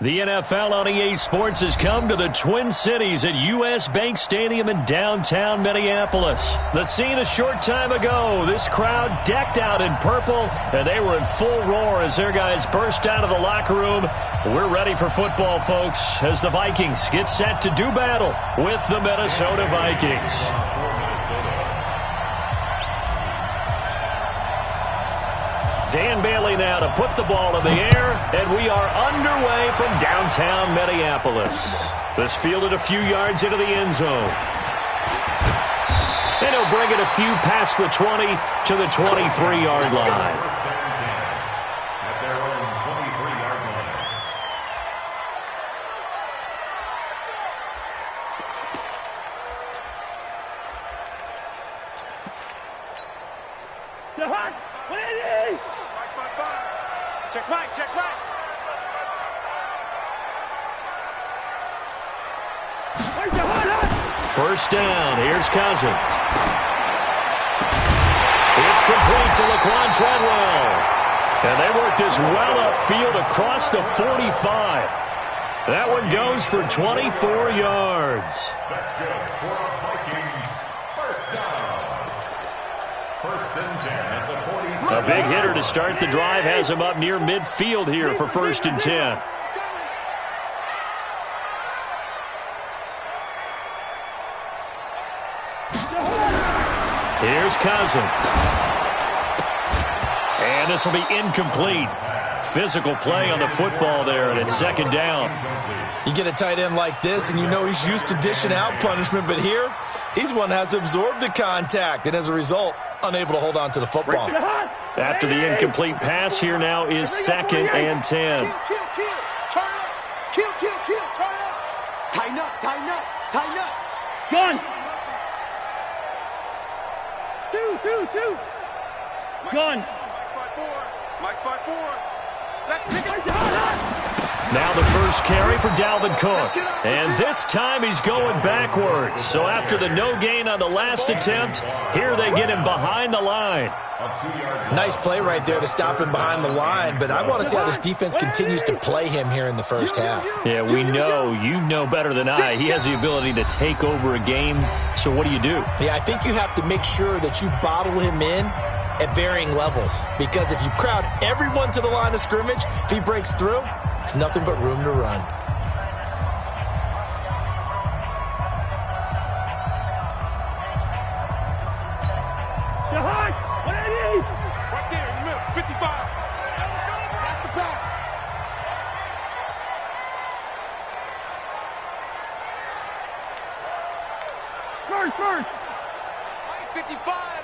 The NFL on EA Sports has come to the Twin Cities at U.S. Bank Stadium in downtown Minneapolis. The scene a short time ago, this crowd decked out in purple, and they were in full roar as their guys burst out of the locker room. We're ready for football, folks, as the Vikings get set to do battle with the Minnesota Vikings. Dan Bailey now to put the ball in the air, and we are underway from downtown Minneapolis. This fielded a few yards into the end zone. And he'll bring it a few past the 20 to the 23-yard line. First down, here's Cousins. It's complete to Laquan Treadwell. And they work this well upfield across the 45. That one goes for 24 yards. That's good for the Vikings. First down. First and 10 at the 47. A big hitter to start the drive has him up near midfield here for first and 10. Here's Cousins. And this will be incomplete. Physical play on the football there, and it's second down. You get a tight end like this, and you know he's used to dishing out punishment, but here, he's one that has to absorb the contact, and as a result, unable to hold on to the football. After the incomplete pass, here now is second and 10. Tighten up, tighten up, tighten up. Gun. Two. Gun. Mike's by four. Let's pick it. Now the first carry for Dalvin Cook. And this time he's going backwards. So after the no gain on the last attempt, here they get him behind the line. Nice play right there to stop him behind the line, but I want to see how this defense continues to play him here in the first half. Yeah, we know. You know better than I. He has the ability to take over a game. So what do you do? Yeah, I think you have to make sure that you bottle him in at varying levels, because if you crowd everyone to the line of scrimmage, if he breaks through, there's nothing but room to run. Right there in the middle, 55. That's the pass. First.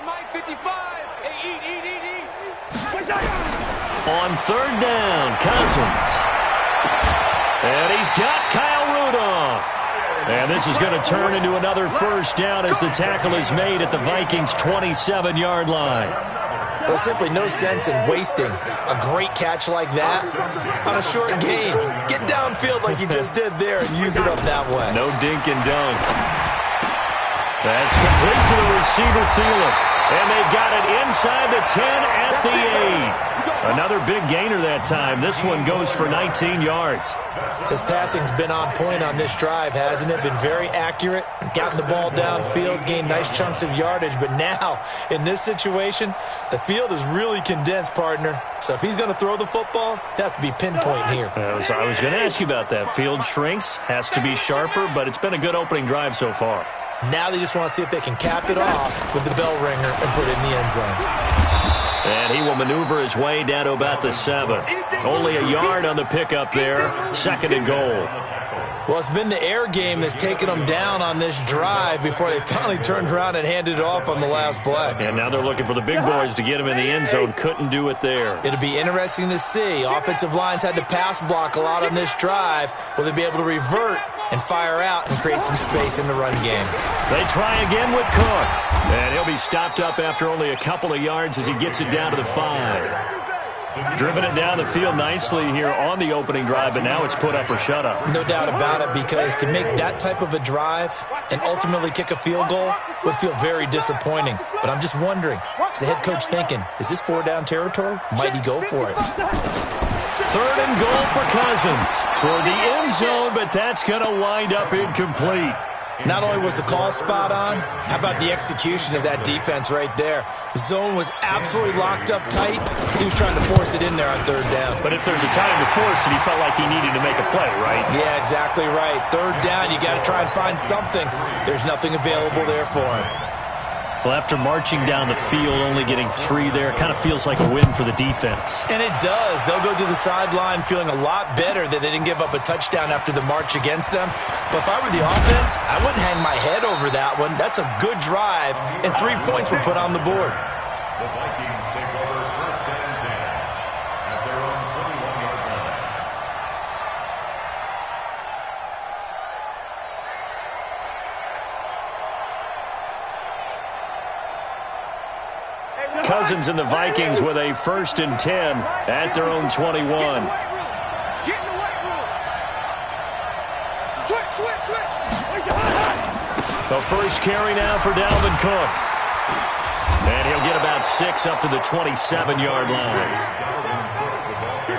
Mike 55. Hey, eat. On third down, Cousins. And he's got Kyle Rudolph. And this is going to turn into another first down as the tackle is made at the Vikings' 27-yard line. There's simply no sense in wasting a great catch like that on a short gain. Get downfield like you just did there and use it up that way. No dink and dunk. That's complete to the receiver, Thielen. And they've got it inside the 10 at the 8. Another big gainer that time. This one goes for 19 yards. His passing's been on point on this drive, hasn't it? Been very accurate, gotten the ball downfield, gained nice chunks of yardage. But now, in this situation, the field is really condensed, partner. So if he's going to throw the football, that has to be pinpoint here. I was going to ask you about that. Field shrinks, has to be sharper, but it's been a good opening drive so far. Now they just want to see if they can cap it off with the bell ringer and put it in the end zone. And he will maneuver his way down to about the 7. Only a yard on the pickup there. Second and goal. Well, it's been the air game that's taken them down on this drive before they finally turned around and handed it off on the last play. And now they're looking for the big boys to get him in the end zone. Couldn't do it there. It'll be interesting to see. Offensive lines had to pass block a lot on this drive. Will they be able to revert and fire out and create some space in the run game? They try again with Cook. And he'll be stopped up after only a couple of yards as he gets it down to the 5. Driven it down the field nicely here on the opening drive, but now it's put up or shut up. No doubt about it, because to make that type of a drive and ultimately kick a field goal would feel very disappointing. But I'm just wondering, is the head coach thinking, is this 4-down territory? Might he go for it? 3rd and goal for Cousins. Toward the end zone, but that's going to wind up incomplete. Not only was the call spot on, how about the execution of that defense right there? The zone was absolutely locked up tight. He was trying to force it in there on 3rd down. But if there's a time to force it, he felt like he needed to make a play, right? Yeah, exactly right. 3rd down, you got to try and find something. There's nothing available there for him. Well, after marching down the field, only getting 3 there, kind of feels like a win for the defense. And it does. They'll go to the sideline feeling a lot better that they didn't give up a touchdown after the march against them. But if I were the offense, I wouldn't hang my head over that one. That's a good drive, and 3 points were put on the board. The Vikings take over 1st and 10 at their own 21-yard line. Cousins and the Vikings with a 1st and 10 at their own 21. Get in the weight room. Switch. The first carry now for Dalvin Cook. And he'll get about 6 up to the 27-yard line.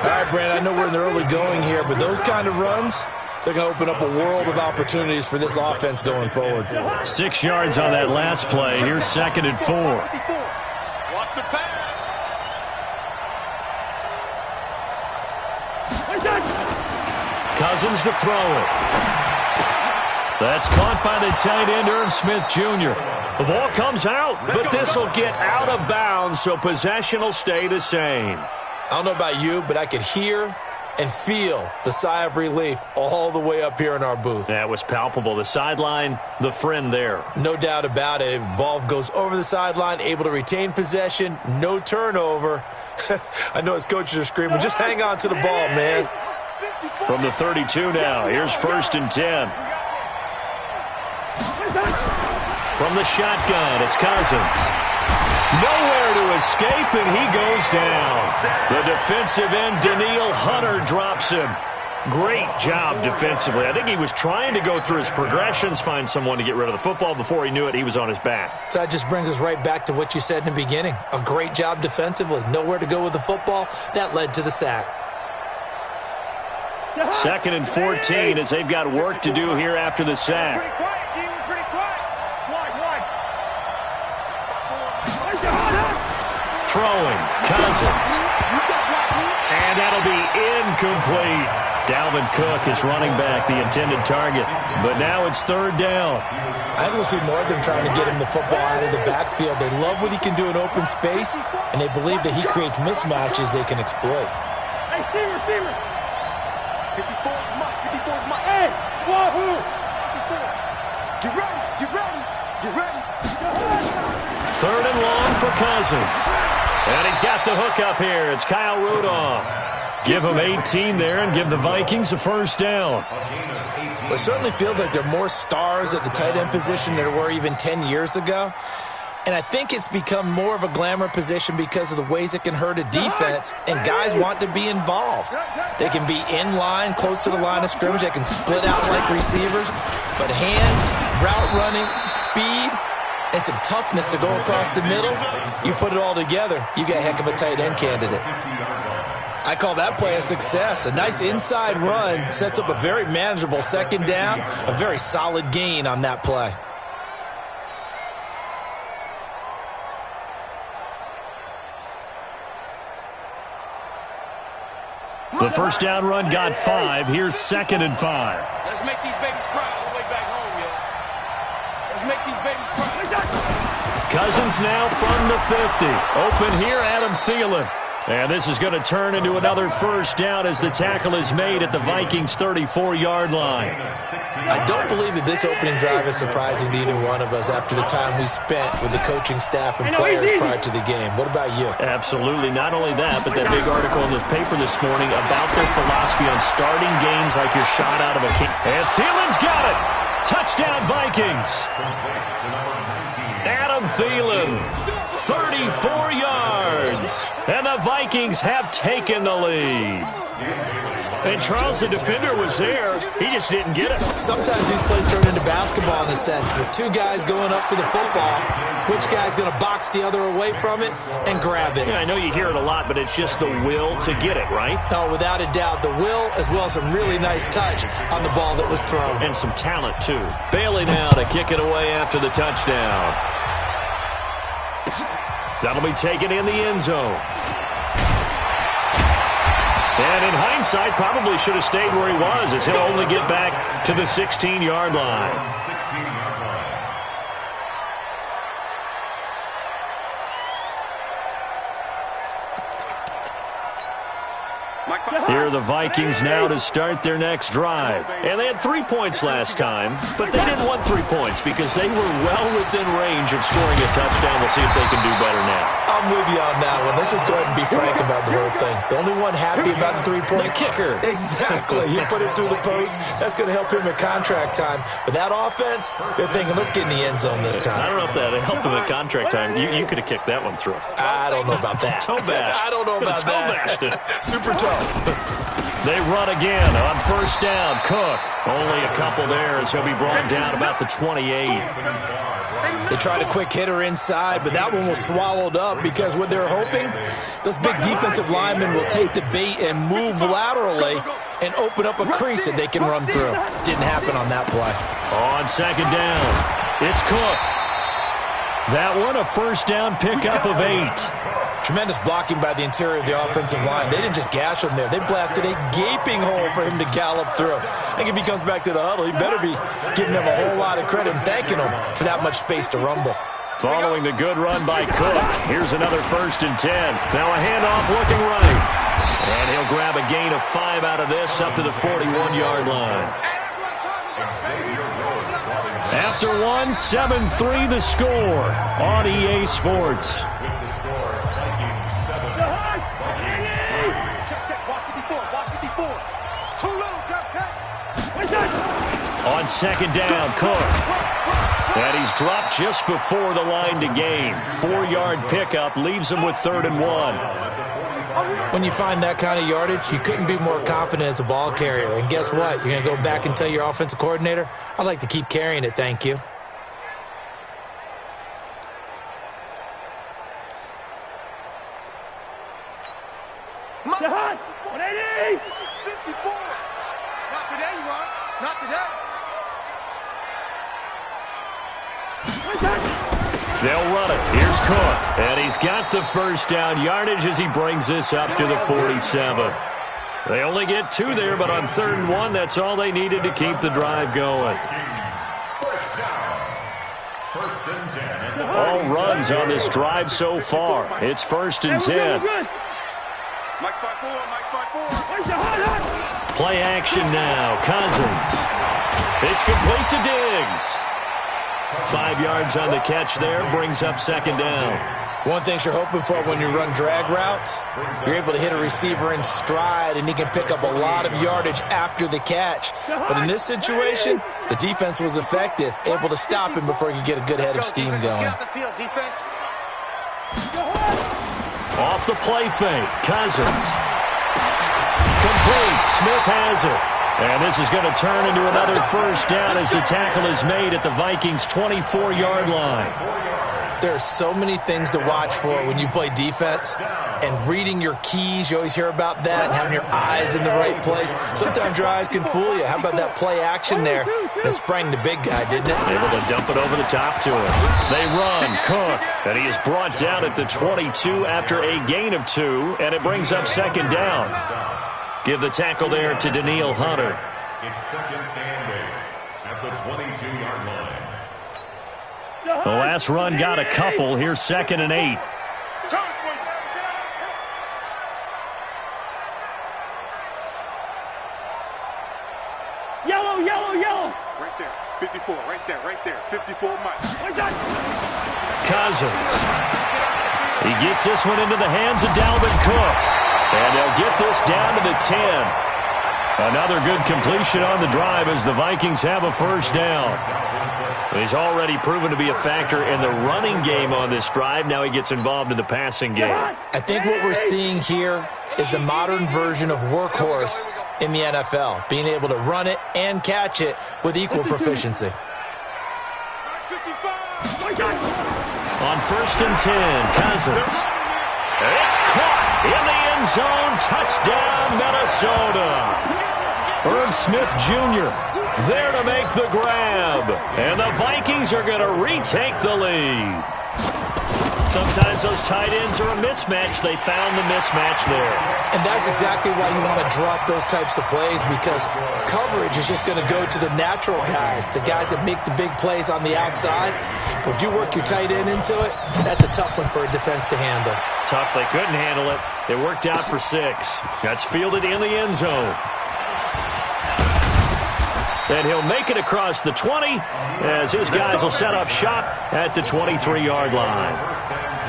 All right, Brand, I know we're in the early going here, but those kind of runs, they're going to open up a world of opportunities for this offense going forward. 6 yards on that last play. Here's 2nd and 4. Watch the pass. Cousins to throw it. That's caught by the tight end, Irv Smith Jr. The ball comes out, but this will get out of bounds, so possession will stay the same. I don't know about you, but I could hear and feel the sigh of relief all the way up here in our booth. That was palpable. The sideline, the friend there. No doubt about it. If the ball goes over the sideline, able to retain possession, no turnover. I know his coaches are screaming, just hang on to the ball, man. From the 32 now, here's 1st and 10. From the shotgun, it's Cousins. Nowhere to escape, and he goes down. The defensive end, Daniil Hunter, drops him. Great job defensively. I think he was trying to go through his progressions, find someone to get rid of the football. Before he knew it, he was on his back. So that just brings us right back to what you said in the beginning. A great job defensively. Nowhere to go with the football. That led to the sack. 2nd and 14 as they've got work to do here after the sack. Pretty quiet, G. We're pretty quiet. Wide. Throwing, Cousins. And that'll be incomplete. Dalvin Cook is running back, the intended target. But now it's 3rd down. I think we'll see more of them trying to get him the football out of the backfield. They love what he can do in open space, and they believe that he creates mismatches they can exploit. Hey, receiver. 54's Mike. Hey, Wahoo. 54. Get ready. 3rd and long for Cousins. And he's got the hook up here. It's Kyle Rudolph. Give him 18 there and give the Vikings a 1st down. Well, it certainly feels like there are more stars at the tight end position than there were even 10 years ago. And I think it's become more of a glamour position because of the ways it can hurt a defense, and guys want to be involved. They can be in line, close to the line of scrimmage. They can split out like receivers. But hands, route running, speed, and some toughness to go across the middle, you put it all together, you got a heck of a tight end candidate. I call that play a success. A nice inside run sets up a very manageable 2nd down, a very solid gain on that play. The 1st down run got 5. Here's 2nd and 5. Let's make these babies cry all the way back home, yo. Let's make these babies cry. Cousins now from the 50. Open here, Adam Thielen. And this is going to turn into another 1st down as the tackle is made at the Vikings' 34-yard line. I don't believe that this opening drive is surprising to either one of us after the time we spent with the coaching staff and players prior to the game. What about you? Absolutely. Not only that, but that big article in the paper this morning about their philosophy on starting games like you're shot out of a cannon. And Thielen's got it. Touchdown, Vikings. Adam Thielen, 34 yards. And the Vikings have taken the lead. And Charles, the defender, was there. He just didn't get it. Sometimes these plays turn into basketball in a sense. With two guys going up for the football, which guy's going to box the other away from it and grab it? Yeah, I know you hear it a lot, but it's just the will to get it, right? Oh, without a doubt. The will, as well as some really nice touch on the ball that was thrown. And some talent, too. Bailey now to kick it away after the touchdown. That'll be taken in the end zone. And in hindsight, probably should have stayed where he was, as he'll only get back to the 16-yard line. Here are the Vikings now to start their next drive. And they had 3 points last time, but they didn't want 3 points because they were well within range of scoring a touchdown. We'll see if they can do better now. I'm with you on that one. Let's just go ahead and be frank about the whole thing. The only one happy about the 3-point. The kicker. Exactly. You put it through the post. That's going to help him at contract time. But that offense, they're thinking, let's get in the end zone this time. I don't know if that helped him at contract time. You could have kicked that one through. I don't know about that. Toe bash. I don't know about that. Super toe. They run again on first down. Cook. Only a couple there as he'll be brought down about the 28. They tried a quick hitter inside, but that one was swallowed up because what they're hoping, those big defensive linemen will take the bait and move laterally and open up a crease that they can run through. Didn't happen on that play. On second down, it's Cook. That one a first down pickup of 8. Tremendous blocking by the interior of the offensive line. They didn't just gash him there. They blasted a gaping hole for him to gallop through. I think if he comes back to the huddle, he better be giving them a whole lot of credit and thanking him for that much space to rumble. Following the good run by Cook, here's another 1st and 10. Now a handoff looking right. And he'll grab a gain of 5 out of this up to the 41-yard line. After one, 7-3 the score on EA Sports. On second down, Cook. And he's dropped just before the line to gain. 4-yard pickup leaves him with 3rd and 1. When you find that kind of yardage, you couldn't be more confident as a ball carrier. And guess what? You're going to go back and tell your offensive coordinator, I'd like to keep carrying it, thank you. Jahan, 180! 54! Not today, you are. Not today. They'll run it. Here's Cook. And he's got the first down yardage as he brings this up to the 47. They only get 2 there, but on 3rd and 1, that's all they needed to keep the drive going. All runs on this drive so far. It's 1st and 10. Mike 5-4. Play action now. Cousins. It's complete to Diggs. 5 yards on the catch there. Brings up 2nd down. One thing you're hoping for when you run drag routes, you're able to hit a receiver in stride, and he can pick up a lot of yardage after the catch. But in this situation, the defense was effective, able to stop him before he could get a good head of steam going. Off the play fake. Cousins. Complete. Smith has it. And this is going to turn into another first down as the tackle is made at the Vikings' 24-yard line. There are so many things to watch for when you play defense, and reading your keys, you always hear about that, and having your eyes in the right place. Sometimes your eyes can fool you. How about that play action there? And it sprang the big guy, didn't it? Able to dump it over the top to him. They run. Cook. And he is brought down at the 22 after a gain of 2, and it brings up 2nd down. Give the tackle there to Daniil Hunter. It's 2nd and 8 at the 22-yard line. The last run got a couple. Here's 2nd and 8. Yellow, yellow, yellow. Right there. 54, right there. 54, Mike. Cousins. He gets this one into the hands of Dalvin Cook. And they'll get this down to the 10. Another good completion on the drive as the Vikings have a first down. He's already proven to be a factor in the running game on this drive. Now he gets involved in the passing game. I think what we're seeing here is the modern version of workhorse in the NFL, being able to run it and catch it with equal proficiency. On 1st and 10, Cousins. It's caught in the end zone. Touchdown, Minnesota. Irv Smith Jr. there to make the grab. And the Vikings are going to retake the lead. Sometimes those tight ends are a mismatch. They found the mismatch there. And that's exactly why you want to drop those types of plays, because coverage is just going to go to the natural guys, the guys that make the big plays on the outside. But if you work your tight end into it, that's a tough one for a defense to handle. Tough. They couldn't handle it. It worked out for 6. That's fielded in the end zone. And he'll make it across the 20 as his guys will set up shop at the 23-yard line. First and 10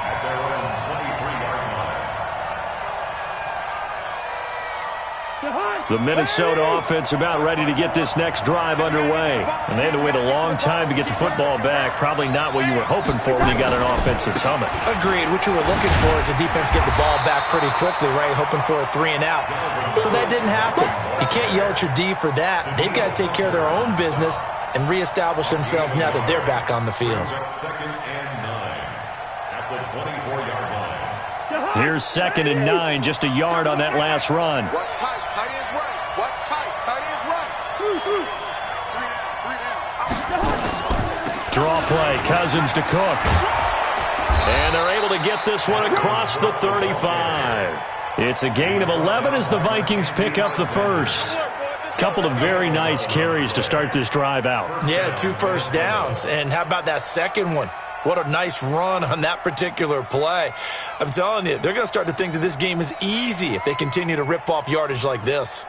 at their own 23-yard line. The Minnesota offense about ready to get this next drive underway. And they had to wait a long time to get the football back. Probably not what you were hoping for when you got an offense that's humming. Agreed. What you were looking for is the defense get the ball back pretty quickly, right? Hoping for a 3-and-out. So that didn't happen. You can't yell at your D for that. They've got to take care of their own business and reestablish themselves now that they're back on the field. 2nd and 9 at the 24-yard line. Here's 2nd and 9, just a yard on that last run. Watch tight. Tight ends right. Watch tight. Tight ends right. 3 down. Draw play, Cousins to Cook. And they're able to get this one across the 35. It's a gain of 11 as the Vikings pick up the first. Couple of very nice carries to start this drive out. Yeah, 2 first downs. And how about that second one? What a nice run on that particular play. I'm telling you, they're going to start to think that this game is easy if they continue to rip off yardage like this.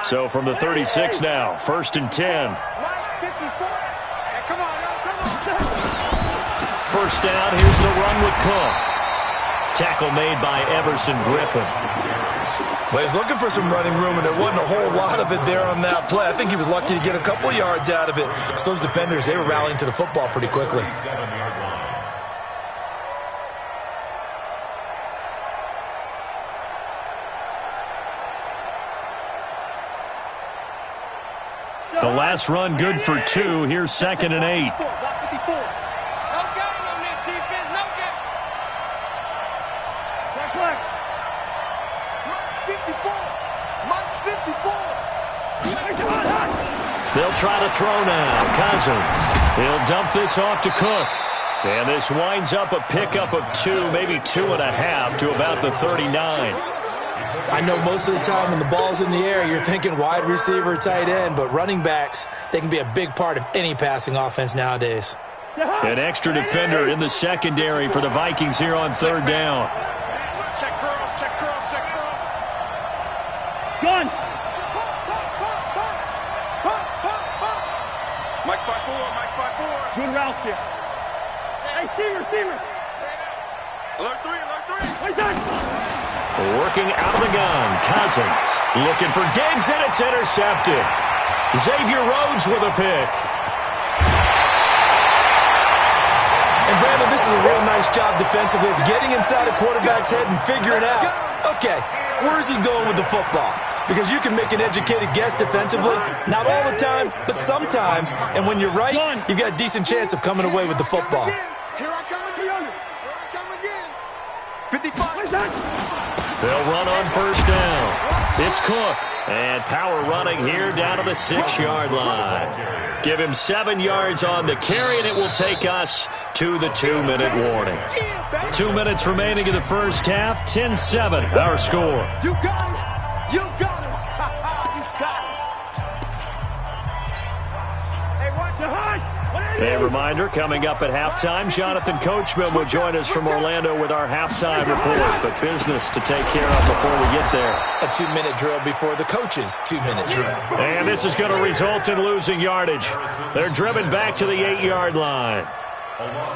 So from the 36 now, 1st and 10. First down, here's the run with Cook. Tackle made by Everson Griffin. Well, he's looking for some running room, and there wasn't a whole lot of it there on that play. I think he was lucky to get a couple of yards out of it. So those defenders, they were rallying to the football pretty quickly. 7-yard line. The last run good for 2. Here's 2nd and 8. They'll try to throw now. Cousins. He'll dump this off to Cook. And this winds up a pickup of 2, maybe 2.5 to about the 39. I know most of the time when the ball's in the air, you're thinking wide receiver, tight end, but running backs, they can be a big part of any passing offense nowadays. An extra defender in the secondary for the Vikings here on 3rd down. Check cross. Check cross. Check cross. Gun. Mike 5-4. Mike 5-4. Good route here. Hey, Steamer. Alert 3. Alert 3. Right side. Working out of the gun, Cousins. Looking for Diggs, and it's intercepted. Xavier Rhodes with a pick. And Brandon, this is a real nice job defensively of getting inside a quarterback's head and figuring out, okay, where's he going with the football? Because you can make an educated guess defensively. Not all the time, but sometimes. And when you're right, you've got a decent chance of coming away with the football. Here I come again. Here I come again. 55. They'll run on 1st down. It's Cook. And power running here down to the 6-yard line. Give him 7 yards on the carry, and it will take us to the 2-minute warning. 2 minutes remaining in the first half. 10-7, our score. You got it. You got it. You got it. Hey, watch the high. A reminder, coming up at halftime, Jonathan Coachman will join us from Orlando with our halftime report. But business to take care of before we get there. A 2-minute drill before the coach's 2-minute drill. And this is going to result in losing yardage. They're driven back to the 8-yard line.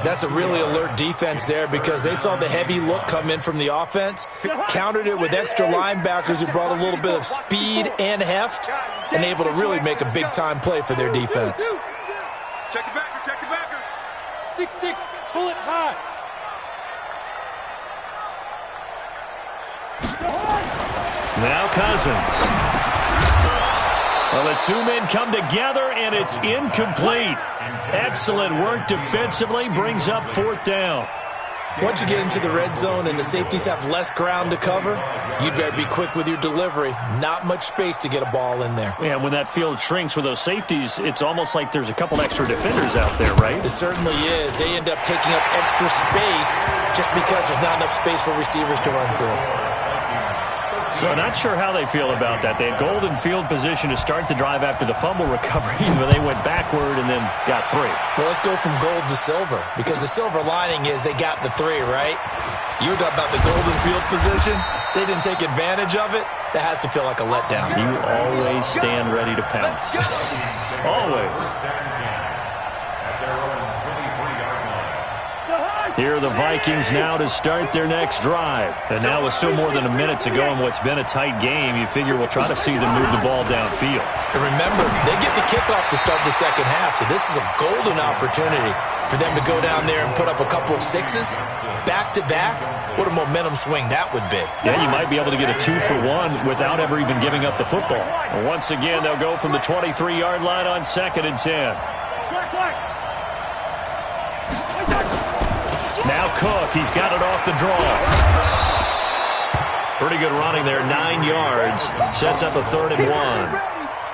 That's a really alert defense there because they saw the heavy look come in from the offense, countered it with extra linebackers who brought a little bit of speed and heft, and able to really make a big-time play for their defense. Check the backer, check the backer. 6-6, pull it high. Now Cousins. Well, the two men come together, and it's incomplete. Excellent work defensively, brings up 4th down. Once you get into the red zone and the safeties have less ground to cover, you better be quick with your delivery. Not much space to get a ball in there. Yeah, when that field shrinks with those safeties, it's almost like there's a couple extra defenders out there, right? It certainly is. They end up taking up extra space just because there's not enough space for receivers to run through. So not sure how they feel about that. They had golden field position to start the drive after the fumble recovery, but they went backward and then got 3. Well, let's go from gold to silver, because the silver lining is they got the 3, right? You were talking about the golden field position. They didn't take advantage of it. That has to feel like a letdown. You always stand ready to pounce. Always. Here are the Vikings now to start their next drive. And now with still more than a minute to go in what's been a tight game, you figure we'll try to see them move the ball downfield. And remember, they get the kickoff to start the second half, so this is a golden opportunity for them to go down there and put up a couple of 6s back-to-back. What a momentum swing that would be. Yeah, you might be able to get a 2-for-1 without ever even giving up the football. And once again, they'll go from the 23-yard line on 2nd and 10. Now Cook, he's got it off the draw. Pretty good running there, 9 yards. Sets up a 3rd and 1.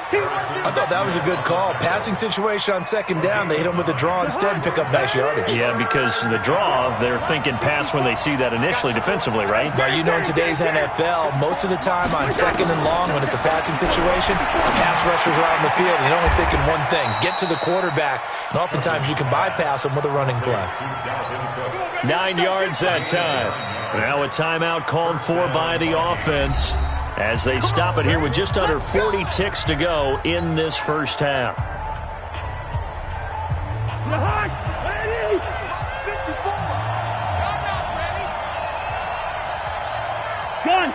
I thought that was a good call. Passing situation on 2nd down, they hit him with the draw instead and pick up nice yardage. Yeah, because the draw, they're thinking pass when they see that initially defensively, right? Now, you know in today's NFL, most of the time on 2nd and long when it's a passing situation, pass rushers are out in the field and they're only thinking one thing, get to the quarterback, and oftentimes you can bypass them with a running play. 9 yards that time. Now a timeout called for by the offense as they stop it here with just under 40 ticks to go in this first half. Gun!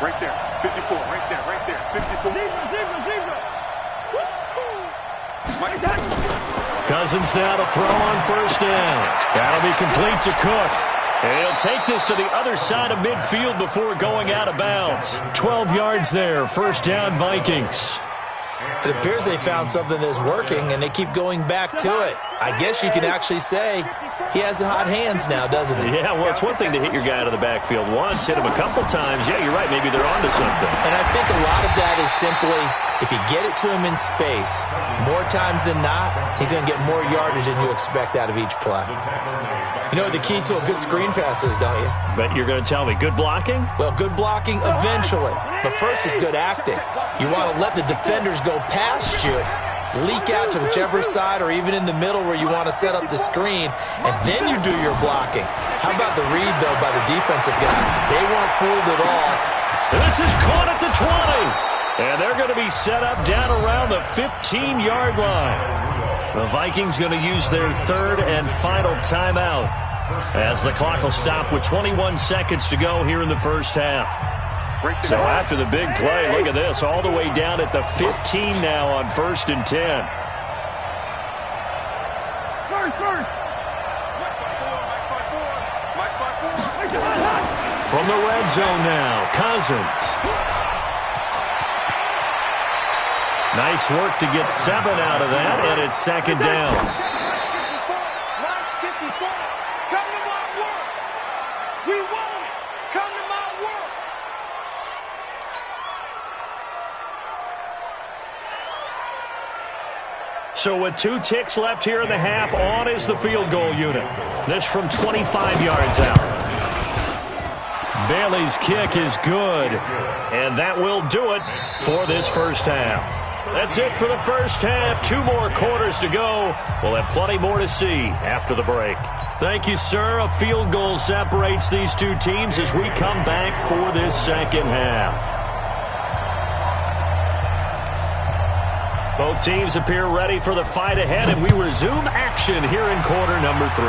Right there, 54, right there, right there, 54. Zebra! Cousins now to throw on 1st down. That'll be complete to Cook. And he'll take this to the other side of midfield before going out of bounds. 12 yards there, 1st down Vikings. It appears they found something that's working, and they keep going back to it. I guess you can actually say he has the hot hands now, doesn't he? Yeah, well, it's one thing to hit your guy out of the backfield once, hit him a couple times. Yeah, you're right, maybe they're onto something. And I think a lot of that is simply, if you get it to him in space, more times than not, he's going to get more yardage than you expect out of each play. You know what the key to a good screen pass is, don't you? But you're going to tell me, good blocking? Well, good blocking eventually. But first is good acting. You want to let the defenders go past you, leak out to whichever side or even in the middle where you want to set up the screen, and then you do your blocking. How about the read, though, by the defensive guys? They weren't fooled at all. This is caught at the 20. And they're going to be set up down around the 15-yard line. The Vikings going to use their 3rd and final timeout as the clock will stop with 21 seconds to go here in the first half. So after the big play, look at this, all the way down at the 15 now on 1st and 10. From the red zone now, Cousins. Nice work to get 7 out of that, and it's 2nd down. Come to my work. We want it. Come to my work. So with 2 ticks left here in the half, on is the field goal unit. This from 25 yards out. Bailey's kick is good, and that will do it for this first half. That's it for the first half. 2 more quarters to go. We'll have plenty more to see after the break. Thank you, sir. A field goal separates these two teams as we come back for this second half. Both teams appear ready for the fight ahead, and we resume action here in quarter number 3.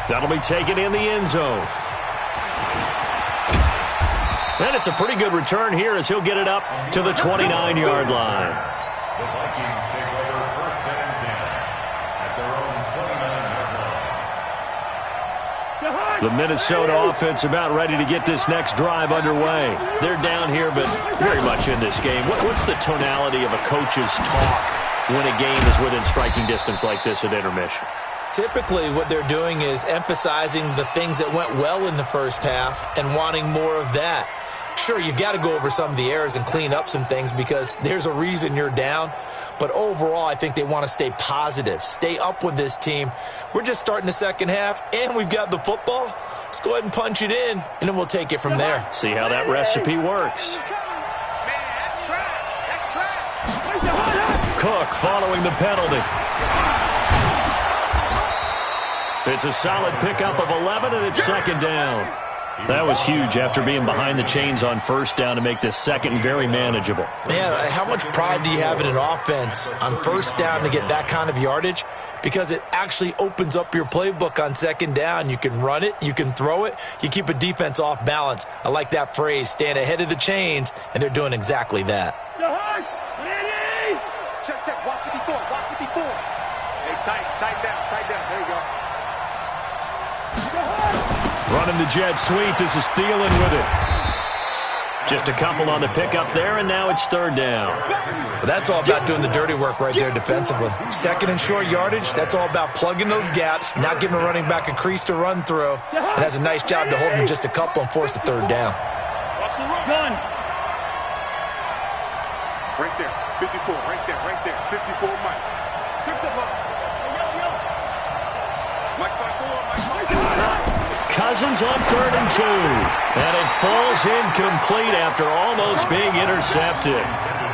That'll be taken in the end zone. And it's a pretty good return here as he'll get it up to the 29-yard line. The Vikings take over first and 10 at their own 29-yard line. The Minnesota offense about ready to get this next drive underway. They're down here, but very much in this game. What's the tonality of a coach's talk when a game is within striking distance like this at intermission? Typically, what they're doing is emphasizing the things that went well in the first half and wanting more of that. Sure, you've got to go over some of the errors and clean up some things because there's a reason you're down. But overall, I think they want to stay positive, stay up with this team. We're just starting the second half, and we've got the football. Let's go ahead and punch it in, and then we'll take it from there. See how that recipe works. Cook following the penalty. It's a solid pickup of 11, and it's second down. That was huge after being behind the chains on first down to make this second very manageable. Yeah, how much pride do you have in an offense on first down to get that kind of yardage? Because it actually opens up your playbook on second down. You can run it, you can throw it, you keep a defense off balance. I like that phrase, stand ahead of the chains, and they're doing exactly that. Check, watch 54, watch 54. Hey, tight down, there you go. Running the jet sweep. This is Thielen with it. Just a couple on the pickup there, and now it's third down. Well, that's all about doing the dirty work right there defensively. Second and short yardage, that's all about plugging those gaps, not giving a running back a crease to run through. And has a nice job to hold him just a couple and force the third down. Watch the run. Right there, 54, right there. 54, Mike. Skip the ball. Mike 54, Cousins on 3rd and 2. And it falls incomplete after almost being intercepted.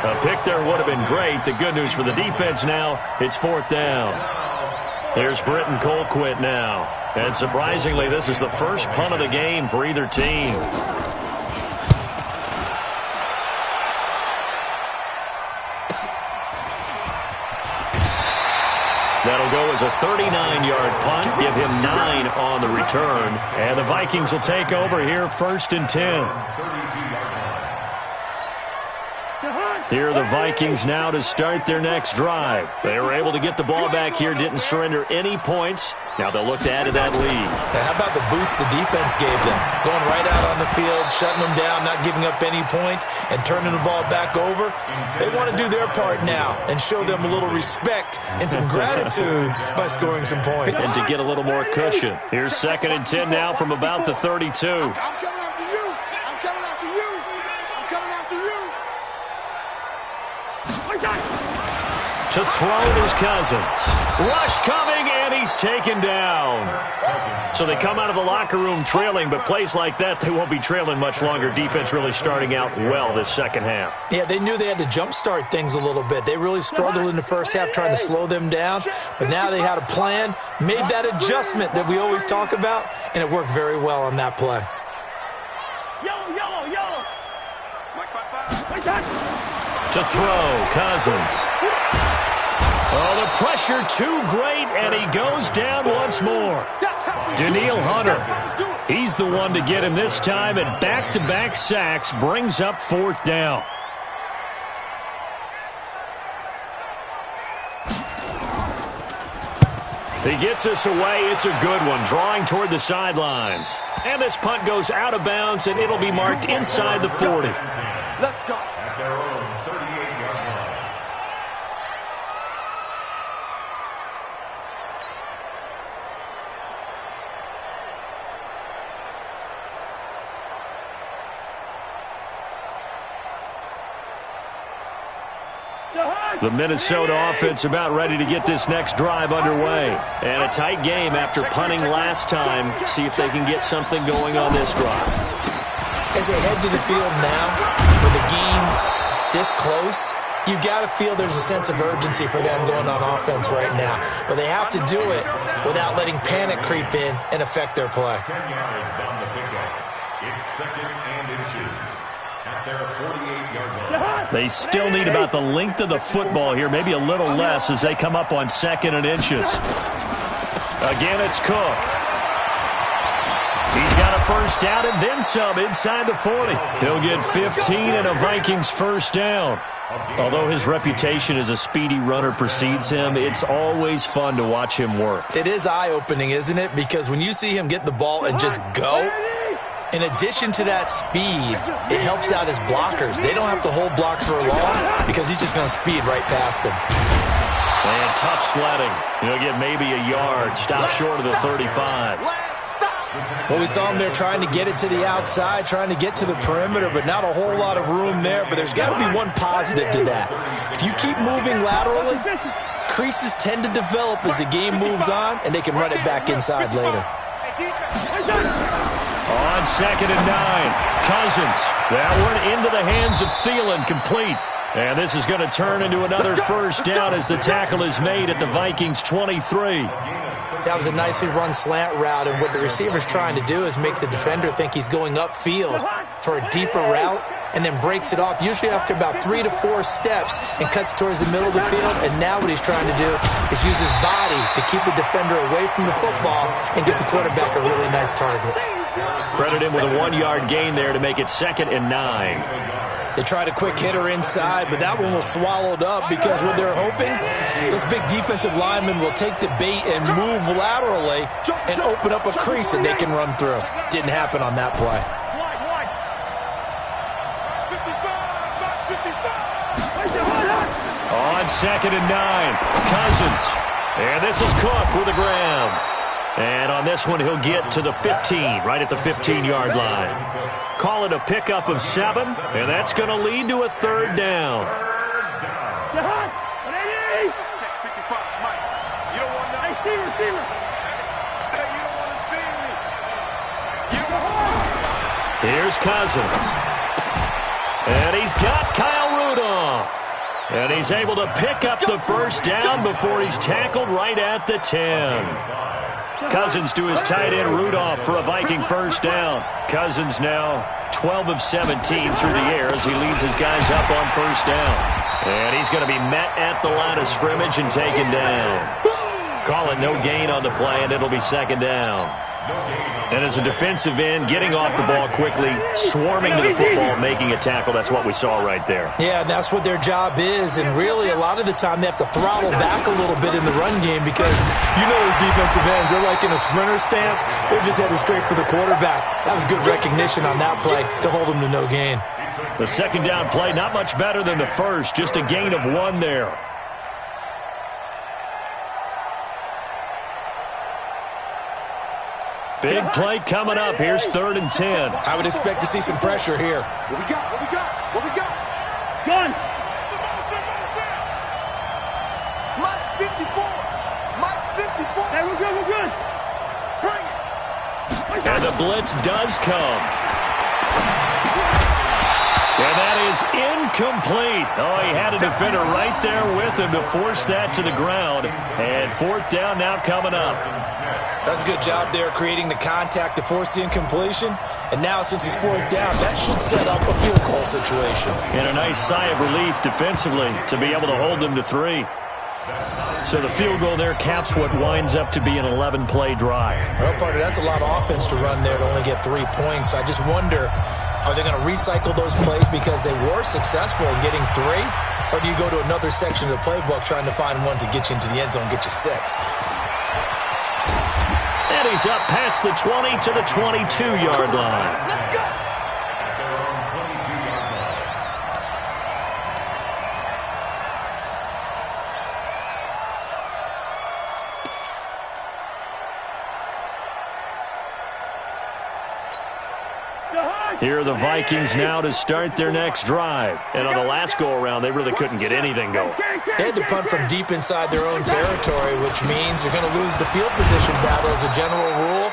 A pick there would have been great. The good news for the defense now, it's 4th down. Here's Britton Colquitt now. And surprisingly, this is the first punt of the game for either team. That'll go as a 39-yard punt, give him 9 on the return. And the Vikings will take over here, 1st and 10. Here are the Vikings now to start their next drive. They were able to get the ball back here, didn't surrender any points. Now they'll look to add to that lead. Now, how about the boost the defense gave them? Going right out on the field, shutting them down, not giving up any points, and turning the ball back over. They want to do their part now and show them a little respect and some gratitude by scoring some points. And to get a little more cushion. Here's 2nd and 10 now from about the 32. I'm coming after you. I'm coming after you. I'm coming after you. To throw is Cousins. Rush coming, and he's taken down. So they come out of the locker room trailing, but plays like that, they won't be trailing much longer. Defense really starting out well this second half. Yeah, they knew they had to jumpstart things a little bit. They really struggled in the first half trying to slow them down, but now they had a plan, made that adjustment that we always talk about, and it worked very well on that play. To throw, Cousins. Oh, the pressure too great, and he goes down once more. Daniil Hunter, he's the one to get him this time, and back-to-back sacks brings up 4th down. He gets us away. It's a good one, drawing toward the sidelines. And this punt goes out of bounds, and it'll be marked inside the 40. Let's go. At their own 38-yard line. The Minnesota offense about ready to get this next drive underway. And a tight game after punting last time. See if they can get something going on this drive. As they head to the field now, with the game this close, you've got to feel there's a sense of urgency for them going on offense right now. But they have to do it without letting panic creep in and affect their play. 10 yards on the pickup. It's 2nd and inches. At their 48-yard line. They still need about the length of the football here, maybe a little less as they come up on 2nd and inches. Again, it's Cook. He's got a first down and then some inside the 40. He'll get 15 and a Vikings first down. Although his reputation as a speedy runner precedes him, it's always fun to watch him work. It is eye-opening, isn't it? Because when you see him get the ball and just go, in addition to that speed, it helps out his blockers. They don't have to hold blocks for long because he's just going to speed right past them. And tough sledding. He'll get maybe a yard. Stop short of the 35. Well, we saw him there trying to get it to the outside, trying to get to the perimeter, but not a whole lot of room there. But there's got to be one positive to that. If you keep moving laterally, creases tend to develop as the game moves on, and they can run it back inside later. On 2nd and 9, Cousins. That one into the hands of Thielen, complete. And this is going to turn into another first down as the tackle is made at the Vikings' 23. That was a nicely run slant route, and what the receiver's trying to do is make the defender think he's going upfield for a deeper route and then breaks it off, usually after about 3 to 4 steps, and cuts towards the middle of the field. And now what he's trying to do is use his body to keep the defender away from the football and get the quarterback a really nice target. Credit him with a 1-yard gain there to make it 2nd and 9. They tried a quick hitter inside, but that one was swallowed up because what they're hoping, those big defensive linemen will take the bait and move laterally and open up a crease that they can run through. Didn't happen on that play. On 2nd and 9, Cousins. And this is Cook with the ground. And on this one, he'll get to the 15, right at the 15-yard line. Call it a pickup of 7, and that's going to lead to a 3rd down. Here's Cousins. And he's got Kyle Rudolph. And he's able to pick up the first down before he's tackled right at the 10. Cousins to his tight end Rudolph for a Viking first down. Cousins now 12 of 17 through the air as he leads his guys up on first down. And he's going to be met at the line of scrimmage and taken down. Call it no gain on the play, and it'll be 2nd down. And as a defensive end, getting off the ball quickly, swarming to the football, making a tackle, that's what we saw right there. Yeah, that's what their job is, and really a lot of the time they have to throttle back a little bit in the run game because you know those defensive ends, they're like in a sprinter stance. They're just headed straight for the quarterback. That was good recognition on that play to hold them to no gain. The 2nd down play, not much better than the first, just a gain of 1 there. Big play coming up. Here's 3rd and 10. I would expect to see some pressure here. What we got? What we got? What we got? Gun. Mike 54. Mike 54. Hey, we're good. We're good. Bring it. And the blitz does come. And that is incomplete. Oh, he had a defender right there with him to force that to the ground. And 4th down now coming up. That's a good job there creating the contact to force the incompletion. And now since he's 4th down, that should set up a field goal situation. And a nice sigh of relief defensively to be able to hold them to 3. So the field goal there caps what winds up to be an 11-play drive. Well, partner, that's a lot of offense to run there to only get 3 points. I just wonder, are they going to recycle those plays because they were successful in getting 3? Or do you go to another section of the playbook trying to find ones that get you into the end zone, get you 6? And he's up past the 20 to the 22-yard line. Let's go. Here are the Vikings now to start their next drive. And on the last go-around, they really couldn't get anything going. They had to punt from deep inside their own territory, which means they're going to lose the field position battle as a general rule.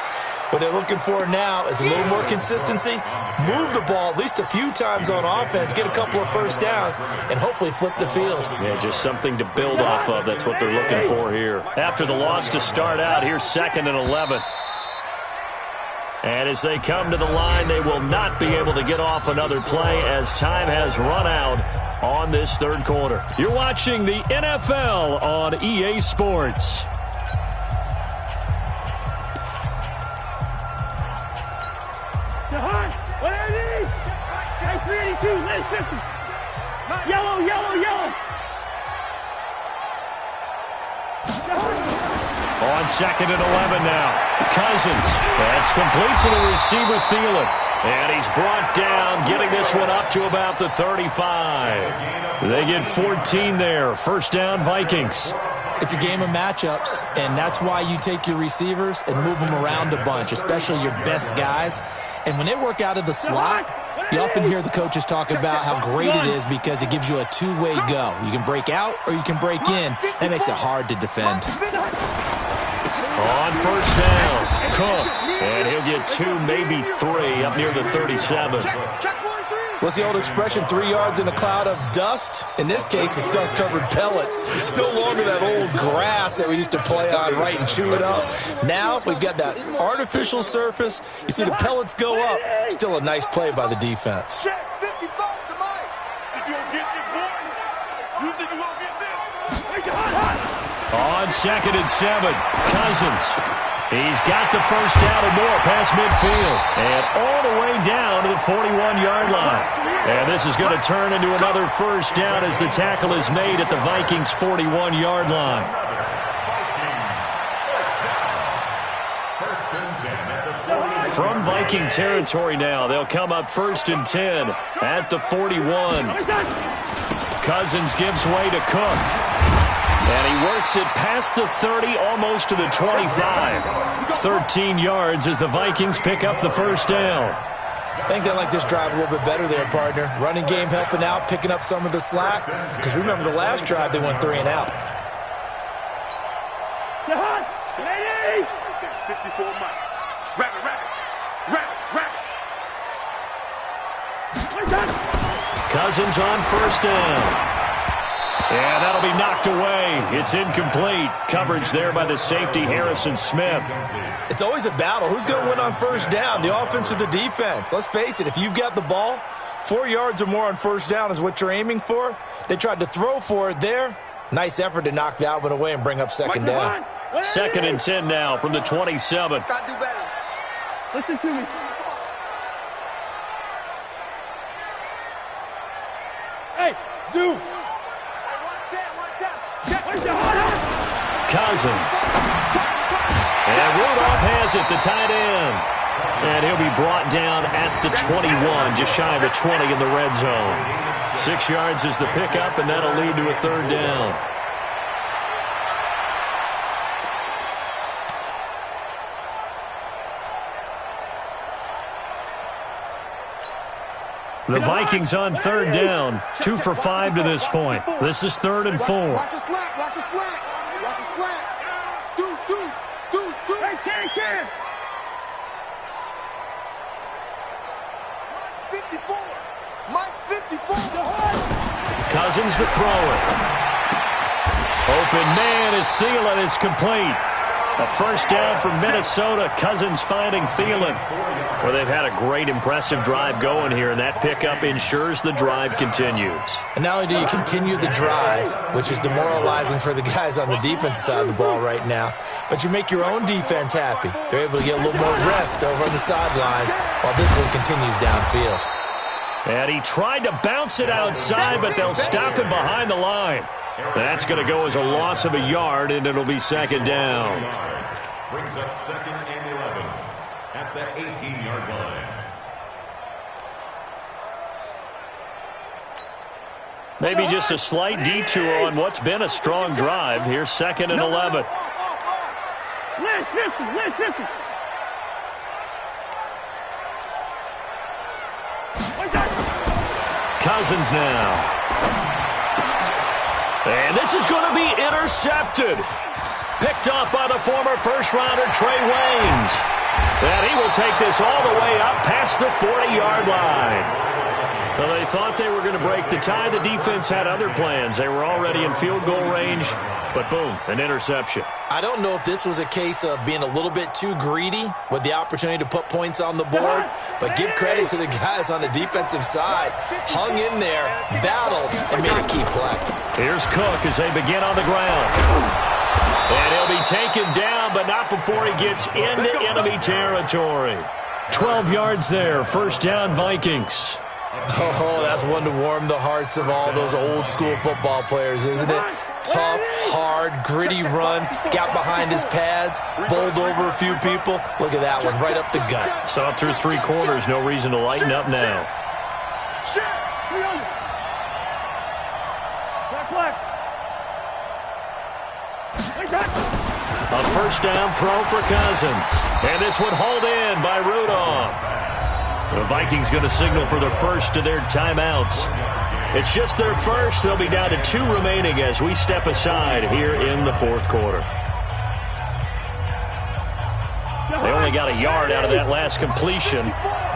What they're looking for now is a little more consistency, move the ball at least a few times on offense, get a couple of first downs, and hopefully flip the field. Yeah, just something to build off of. That's what they're looking for here. After the loss to start out, here's 2nd and 11. And as they come to the line, they will not be able to get off another play as time has run out on this third quarter. You're watching the NFL on EA Sports. Yellow, yellow, yellow. On 2nd and 11 now. Cousins. That's complete to the receiver, Thielen. And he's brought down, getting this one up to about the 35. They get 14 there. First down, Vikings. It's a game of matchups, and that's why you take your receivers and move them around a bunch, especially your best guys. And when they work out of the slot, you often hear the coaches talk about how great it is because it gives you a two-way go. You can break out or you can break in. That makes it hard to defend. On first down, Cook. And he'll get 2, maybe 3 up near the 37. What's the old expression, 3 yards in a cloud of dust? In this case, it's dust-covered pellets. It's no longer that old grass that we used to play on, right, and chew it up. Now we've got that artificial surface. You see the pellets go up. Still a nice play by the defense. On 2nd and 7, Cousins. He's got the first down and more past midfield. And all the way down to the 41-yard line. And this is going to turn into another first down as the tackle is made at the Vikings' 41-yard line. From Viking territory now, they'll come up 1st and 10 at the 41. Cousins gives way to Cook. And he works it past the 30, almost to the 25. 13 yards as the Vikings pick up the first down. I think they like this drive a little bit better there, partner. Running game helping out, picking up some of the slack. Because remember the last drive, they went 3 and out. 54 Mike. Rabbit. Cousins on first down. And that'll be knocked away. It's incomplete. Coverage there by the safety, Harrison Smith. It's always a battle. Who's going to win on first down, the offense or the defense? Let's face it, if you've got the ball, 4 yards or more on first down is what you're aiming for. They tried to throw for it there. Nice effort to knock that one away and bring up second down. 2nd and 10 now from the 27. Gotta do better. Listen to me. Hey, Zoo. Cousins. And Rudolph has it, the tight end. And he'll be brought down at the 21, just shy of the 20 in the red zone. 6 yards is the pickup, and that'll lead to a third down. The Vikings on third down, 2 for 5 to this point. This is 3rd and 4. Watch a slack. Deuce. Hey, can. Mike 54. Cousins to throw it. Open man is Thielen. It's complete. A first down for Minnesota. Cousins finding Thielen. Well, they've had a great, impressive drive going here, and that pickup ensures the drive continues. And not only do you continue the drive, which is demoralizing for the guys on the defensive side of the ball right now, but you make your own defense happy. They're able to get a little more rest over on the sidelines while this one continues downfield. And he tried to bounce it outside, but they'll stop him behind the line. That's going to go as a loss of a yard, and it'll be second down. Brings up 2nd and 11 at the 18-yard line. Maybe just a slight detour on what's been a strong drive. Here's 2nd and 11. Listen. Cousins now. And this is going to be intercepted. Picked off by the former first-rounder Trey Waynes. And he will take this all the way up past the 40-yard line. Well, they thought they were going to break the tie. The defense had other plans. They were already in field goal range, but boom, an interception. I don't know if this was a case of being a little bit too greedy with the opportunity to put points on the board, but give credit to the guys on the defensive side. Hung in there, battled, and made a key play. Here's Cook as they begin on the ground. And he'll be taken down, but not before he gets into enemy territory. 12 yards there, first down Vikings. Oh, that's one to warm the hearts of all those old-school football players, isn't it? Tough, hard, gritty run, got behind his pads, bowled over a few people. Look at that one, right up the gut. Saw through three quarters, no reason to lighten up now. A first down throw for Cousins. And this one hauled in by Rudolph. The Vikings going to signal for the first of their timeouts. It's just their first. They'll be down to 2 remaining as we step aside here in the fourth quarter. They only got a yard out of that last completion,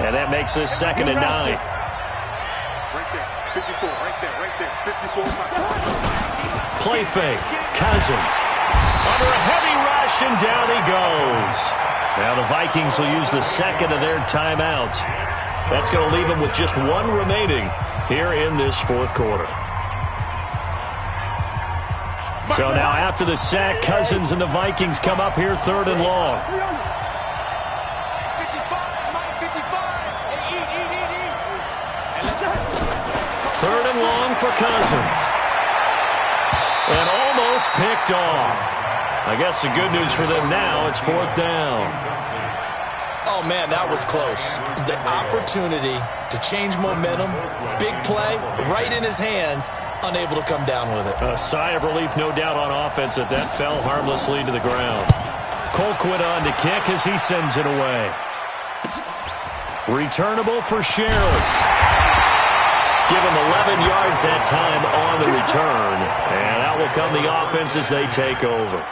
and that makes this 2nd and 9. Right there, 54, right there, 54. Play fake. Cousins. Under a heavy rush, and down he goes. Now the Vikings will use the second of their timeouts. That's going to leave them with just 1 remaining here in this fourth quarter. So now after the sack, Cousins and the Vikings come up here 3rd and long. 3rd and long for Cousins. And almost picked off. I guess the good news for them now, it's 4th down. Oh, man, that was close. The opportunity to change momentum, big play, right in his hands, unable to come down with it. A sigh of relief, no doubt, on offense that fell harmlessly to the ground. Colquitt on to kick as he sends it away. Returnable for Sherrills. Give him 11 yards that time on the return. And out will come the offense as they take over.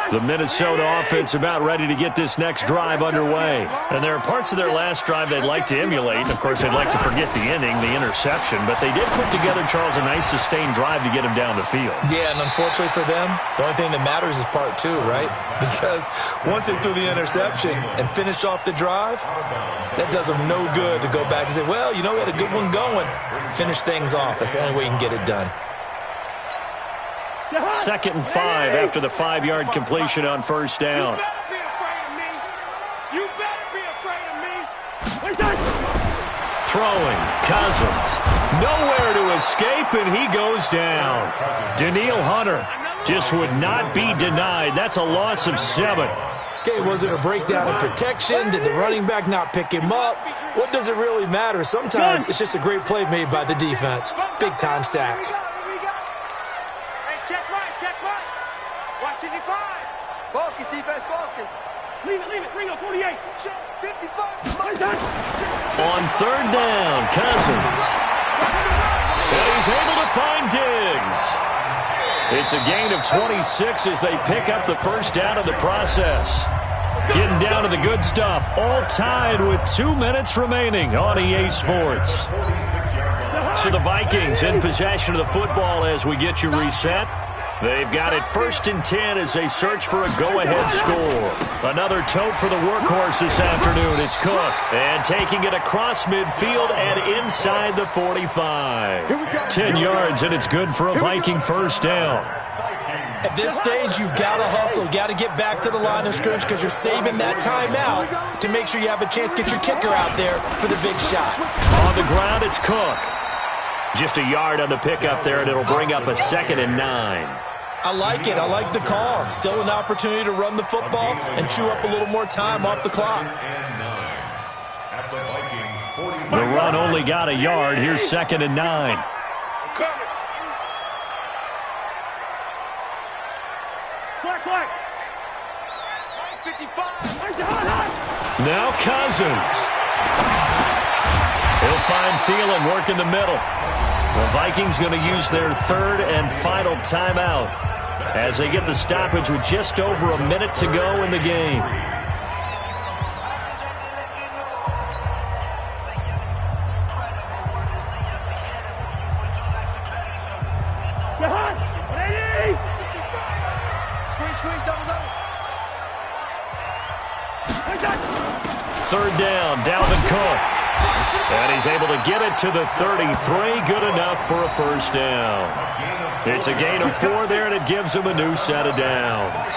The Minnesota offense about ready to get this next drive underway. And there are parts of their last drive they'd like to emulate. Of course, they'd like to forget the inning, the interception. But they did put together, Charles, a nice sustained drive to get him down the field. Yeah, and unfortunately for them, the only thing that matters is part 2, right? Because once they threw the interception and finished off the drive, that does them no good to go back and say, well, you know, we had a good one going. Finish things off. That's the only way you can get it done. 2nd and 5 after the 5-yard completion on first down. You better be afraid of me. Throwing, Cousins. Nowhere to escape, and he goes down. Danielle Hunter just would not be denied. That's a loss of 7. Okay, was it a breakdown in protection? Did the running back not pick him up? What does it really matter? Sometimes it's just a great play made by the defense. Big-time sack. Focus, defense, focus. Leave it. Ringo, 48. 55. On 3rd down, Cousins. And he's able to find Diggs. It's a gain of 26 as they pick up the first down in the process. Getting down to the good stuff. All tied with 2 minutes remaining on EA Sports. So the Vikings in possession of the football as we get you reset. They've got it 1st and 10 as they search for a go-ahead score. Another tote for the workhorse this afternoon. It's Cook. And taking it across midfield and inside the 45. 10 yards, and it's good for a Viking first down. At this stage, you've got to hustle. Got to get back to the line of scrimmage because you're saving that timeout to make sure you have a chance to get your kicker out there for the big shot. On the ground, it's Cook. Just a yard on the pickup there, and it'll bring up a 2nd and 9. I like it. I like the call. Still an opportunity to run the football and chew up a little more time off the clock. The run only got a yard. Here's 2nd and 9. Flag. Now Cousins. He'll find Thielen work in the middle. The Vikings going to use their 3rd and final timeout. as they get the stoppage with just over a minute to go in the game. Squeeze, double. Third down, Dalvin Cook. And he's able to get it to the 33. Good enough for a first down. It's a gain of 4 there, and it gives him a new set of downs.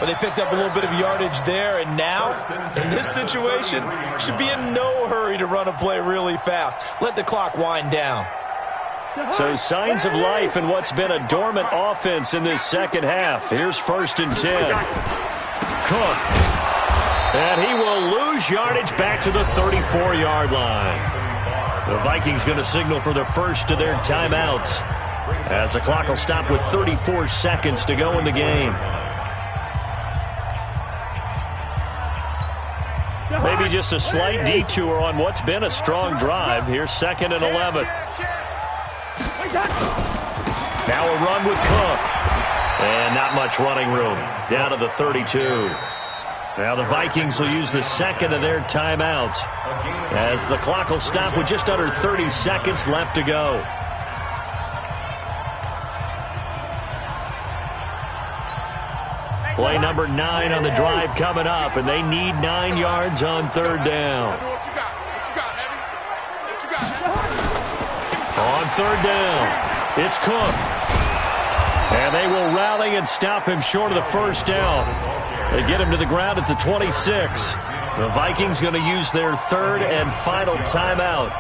Well, they picked up a little bit of yardage there, and now, in this situation, should be in no hurry to run a play really fast. Let the clock wind down. So signs of life in what's been a dormant offense in this second half. Here's 1st and 10. Cook. And he will lose yardage back to the 34-yard line. The Vikings going to signal for the first of their timeouts, as the clock will stop with 34 seconds to go in the game. Maybe just a slight detour on what's been a strong drive. Here's 2nd and 11. Now a run with Cook. And not much running room. Down to the 32. Now the Vikings will use the second of their timeouts, as the clock will stop with just under 30 seconds left to go. Play number 9 on the drive coming up, and they need 9 yards on 3rd down. On 3rd down, it's Cook. And they will rally and stop him short of the first down. They get him to the ground at the 26. The Vikings going to use their 3rd and final timeout,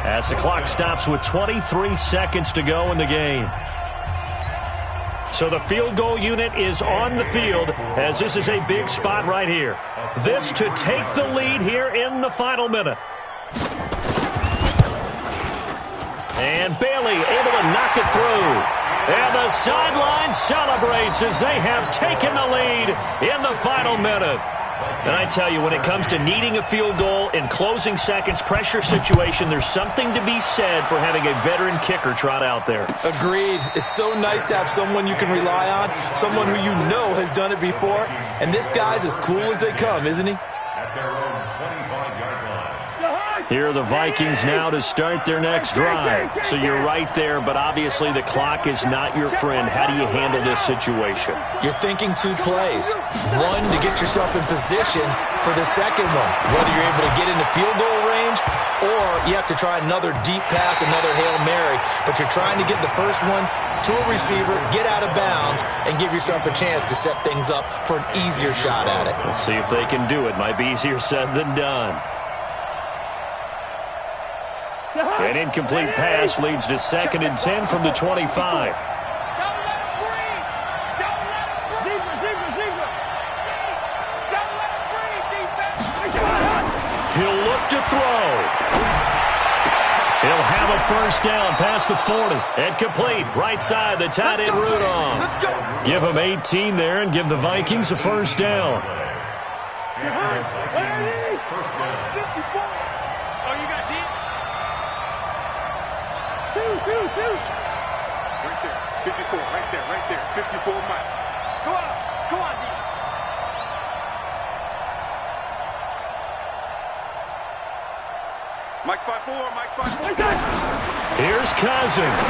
as the clock stops with 23 seconds to go in the game. So the field goal unit is on the field, as this is a big spot right here. This to take the lead here in the final minute. And Bailey able to knock it through. And the sideline celebrates as they have taken the lead in the final minute. And I tell you, when it comes to needing a field goal in closing seconds, pressure situation, there's something to be said for having a veteran kicker trot out there. Agreed. It's so nice to have someone you can rely on, someone who you know has done it before. And this guy's as cool as they come, isn't he? At their own 25-yard line. Here are the Vikings now to start their next drive. So you're right there, but obviously the clock is not your friend. How do you handle this situation? You're thinking 2 plays. One, to get yourself in position for the second one, whether you're able to get into field goal range or you have to try another deep pass, another Hail Mary, but you're trying to get the first one to a receiver, get out of bounds, and give yourself a chance to set things up for an easier shot at it. Let's see if they can do it. Might be easier said than done. An incomplete pass leads to 2nd and 10 from the 25. He'll look to throw. He'll have a first down past the 40. And complete. Right side, the tight end Rudolph. Give him 18 there and give the Vikings a first down. Right there, 54, right there, 54 Mike. Go on, D. Mike's 5-4, Mike 5-4. Here's Cousins.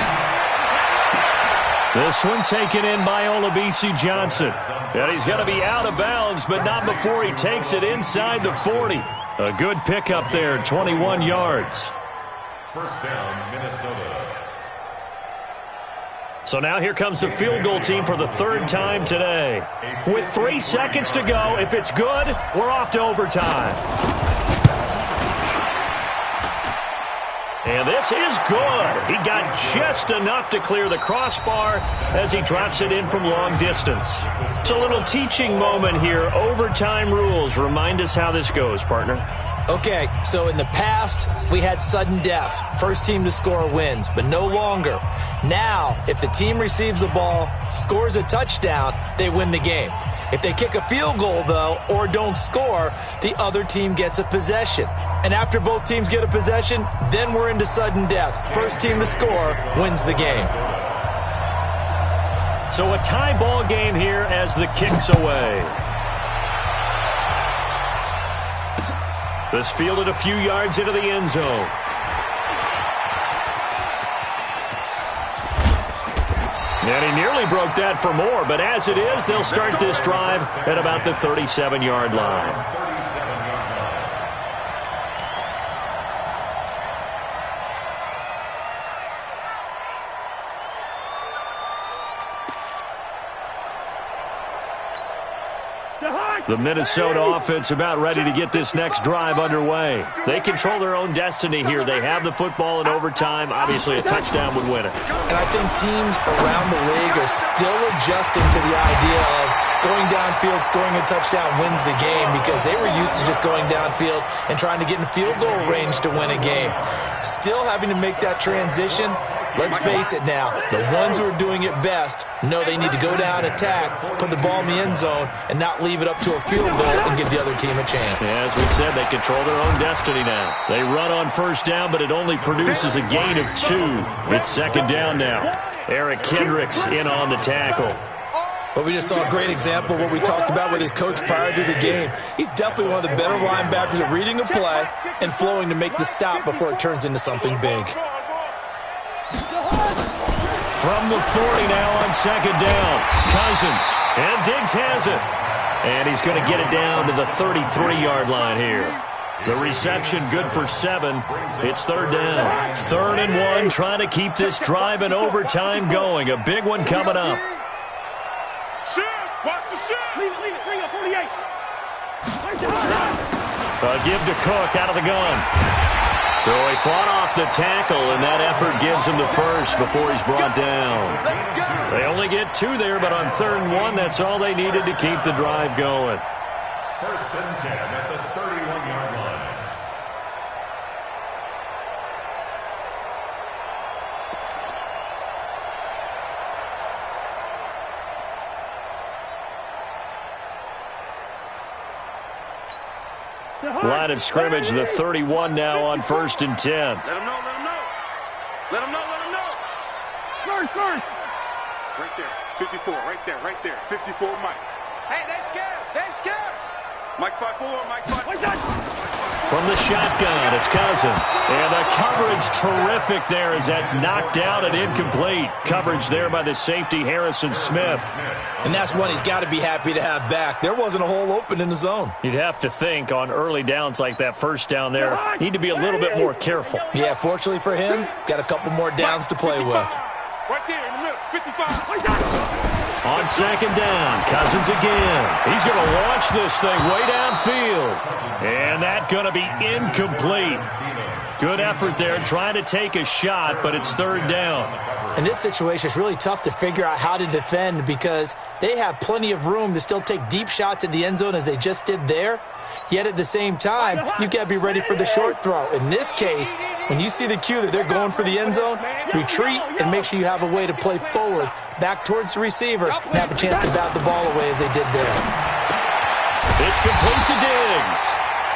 This one taken in by Olabisi Johnson. And he's going to be out of bounds, but not before he takes it inside the 40. A good pickup there, 21 yards. First down, Minnesota. So now here comes the field goal team for the 3rd time today. With 3 seconds to go, if it's good, we're off to overtime. And this is good. He got just enough to clear the crossbar as he drops it in from long distance. It's a little teaching moment here. Overtime rules. Remind us how this goes, partner. Okay, so in the past, we had sudden death. First team to score wins, but no longer. Now, if the team receives the ball, scores a touchdown, they win the game. If they kick a field goal, though, or don't score, the other team gets a possession. And after both teams get a possession, then we're into sudden death. First team to score wins the game. So a tie ball game here as the kick's away. This fielded a few yards into the end zone. And he nearly broke that for more, but as it is, they'll start this drive at about the 37-yard line. The Minnesota offense about ready to get this next drive underway. They control their own destiny here. They have the football in overtime. Obviously, a touchdown would win it. And I think teams around the league are still adjusting to the idea of going downfield, scoring a touchdown wins the game, because they were used to just going downfield and trying to get in field goal range to win a game. Still having to make that transition. Let's face it now, the ones who are doing it best know they need to go down, attack, put the ball in the end zone, and not leave it up to a field goal and give the other team a chance. Yeah, as we said, they control their own destiny now. They run on first down, but it only produces a gain of 2. It's second down now. Eric Kendricks in on the tackle. Well, we just saw a great example of what we talked about with his coach prior to the game. He's definitely one of the better linebackers at reading a play and flowing to make the stop before it turns into something big. From the 40 now on second down. Cousins. And Diggs has it. And he's going to get it down to the 33-yard line here. The reception good for 7. It's third down. 3rd and 1, trying to keep this drive in overtime going. A big one coming up. Watch the shot. Bring up 48. A give to Cook out of the gun. So he fought off the tackle, and that effort gives him the first before he's brought down. They only get 2 there, but on 3rd and 1, that's all they needed to keep the drive going. 1st and 10 at the 31-yard line. Line of scrimmage, the 31 now on 1st and 10. Let him know, let him know. Let him know, let him know. First. Right there, 54, right there. 54, Mike. Hey, they scared. Mike 5-4, Mike 5-4. From the shotgun, it's Cousins. And the coverage terrific there as that's knocked down and incomplete. Coverage there by the safety, Harrison Smith. And that's one he's got to be happy to have back. There wasn't a hole open in the zone. You'd have to think on early downs like that first down there, need to be a little bit more careful. Yeah, fortunately for him, got a couple more downs to play with. Right there in the middle, 55. On second down, Cousins again. He's going to launch this thing way downfield. And that's going to be incomplete. Good effort there, trying to take a shot, but it's 3rd down. In this situation, it's really tough to figure out how to defend because they have plenty of room to still take deep shots at the end zone as they just did there. Yet at the same time, you've got to be ready for the short throw. In this case, when you see the cue that they're going for the end zone, retreat and make sure you have a way to play forward, back towards the receiver, and have a chance to bat the ball away as they did there. It's complete to Diggs.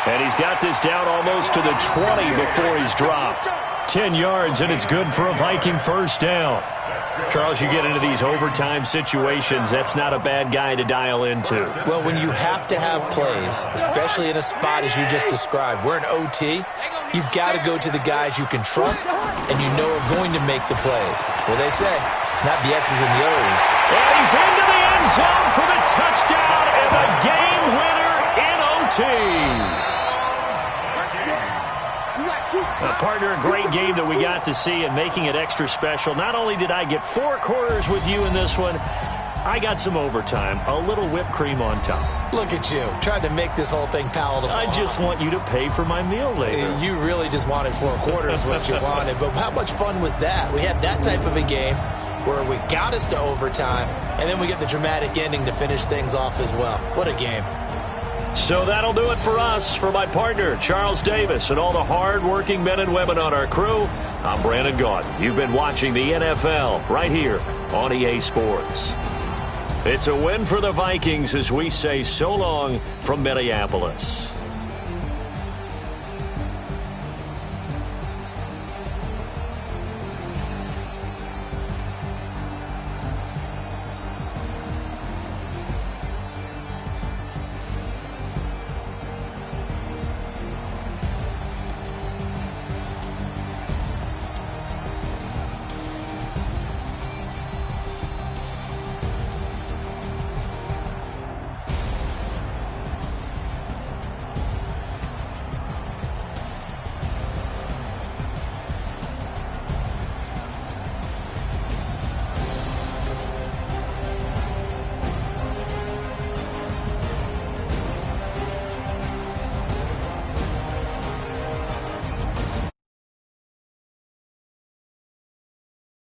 And he's got this down almost to the 20 before he's dropped. 10 yards, and it's good for a Viking first down. Charles, you get into these overtime situations, that's not a bad guy to dial into. Well, when you have to have plays, especially in a spot as you just described, we're in OT, you've got to go to the guys you can trust and you know are going to make the plays. Well, they say, it's not the X's and the O's. And he's into the end zone for the touchdown and the game winner in OT. Partner, a great game that we got to see and making it extra special. Not only did I get 4 quarters with you in this one, I got some overtime, a little whipped cream on top. Look at you, trying to make this whole thing palatable. I just want you to pay for my meal later. You really just wanted 4 quarters what you wanted, but how much fun was that? We had that type of a game where we got us to overtime, and then we get the dramatic ending to finish things off as well. What a game. So that'll do it for us. For my partner, Charles Davis, and all the hard-working men and women on our crew, I'm Brandon Gaudin. You've been watching the NFL right here on EA Sports. It's a win for the Vikings as we say so long from Minneapolis.